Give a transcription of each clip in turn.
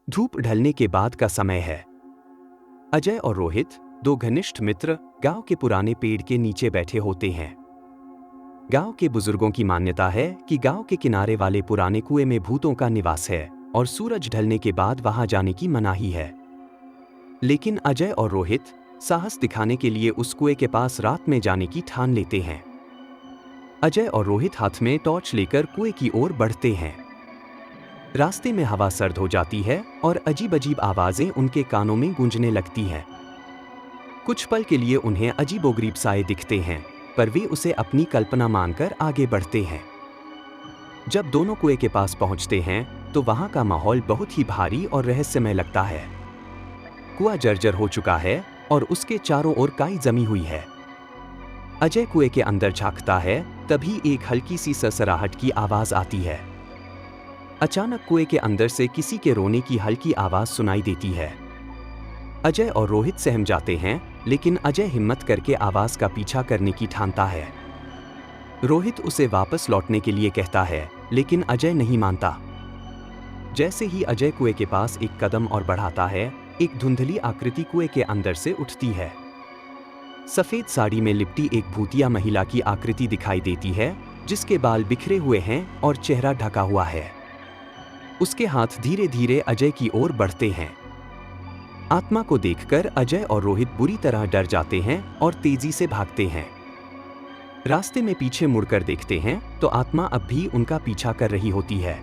धूप ढलने के बाद का समय है। अजय और रोहित, दो घनिष्ठ मित्र, गांव के पुराने पेड़ के नीचे बैठे होते हैं। गांव के बुजुर्गों की मान्यता है कि गांव के किनारे वाले पुराने कुएं में भूतों का निवास है और सूरज ढलने के बाद वहां जाने की मनाही है। लेकिन अजय और रोहित साहस दिखाने के लिए उस कुएं के पास रात में जाने की ठान लेते हैं। अजय और रोहित हाथ में टॉर्च लेकर कुएं की ओर बढ़ते हैं। रास्ते में हवा सर्द हो जाती है और अजीब अजीब आवाजें उनके कानों में गूंजने लगती हैं। कुछ पल के लिए उन्हें अजीबोगरीब साए दिखते हैं, पर वे उसे अपनी कल्पना मानकर आगे बढ़ते हैं। जब दोनों कुएं के पास पहुंचते हैं तो वहां का माहौल बहुत ही भारी और रहस्यमय लगता है। कुआं जर्जर हो चुका है और उसके चारों ओर काई जमी हुई है। अजय कुएं के अंदर झांकता है, तभी एक हल्की सी सरसराहट की आवाज आती है। अचानक कुएं के अंदर से किसी के रोने की हल्की आवाज सुनाई देती है। अजय और रोहित सहम जाते हैं, लेकिन अजय हिम्मत करके आवाज का पीछा करने की ठानता है। रोहित उसे वापस लौटने के लिए कहता है, लेकिन अजय नहीं मानता। जैसे ही अजय कुएं के पास एक कदम और बढ़ाता है, एक धुंधली आकृति कुएं के अंदर से उठती है। सफेद साड़ी में लिपटी एक भूतिया महिला की आकृति दिखाई देती है, जिसके बाल बिखरे हुए हैं और चेहरा ढका हुआ है। उसके हाथ धीरे धीरे अजय की ओर बढ़ते हैं। आत्मा को देखकर अजय और रोहित बुरी तरह डर जाते हैं और तेजी से भागते हैं। रास्ते में पीछे मुड़कर देखते हैं तो आत्मा अब भी उनका पीछा कर रही होती है।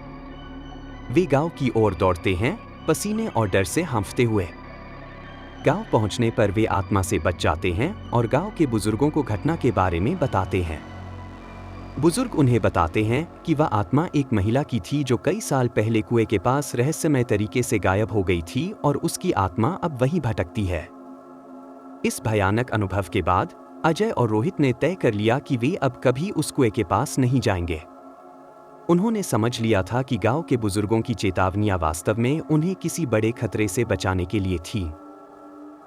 वे गांव की ओर दौड़ते हैं, पसीने और डर से हांफते हुए। गांव पहुंचने पर वे आत्मा से बच जाते हैं और गांव के बुजुर्गों को घटना के बारे में बताते हैं। बुजुर्ग उन्हें बताते हैं कि वह आत्मा एक महिला की थी जो कई साल पहले कुएं के पास रहस्यमय तरीके से गायब हो गई थी और उसकी आत्मा अब वहीं भटकती है। इस भयानक अनुभव के बाद अजय और रोहित ने तय कर लिया कि वे अब कभी उस कुएं के पास नहीं जाएंगे। उन्होंने समझ लिया था कि गांव के बुजुर्गों की चेतावनियां वास्तव में उन्हें किसी बड़े खतरे से बचाने के लिए थी।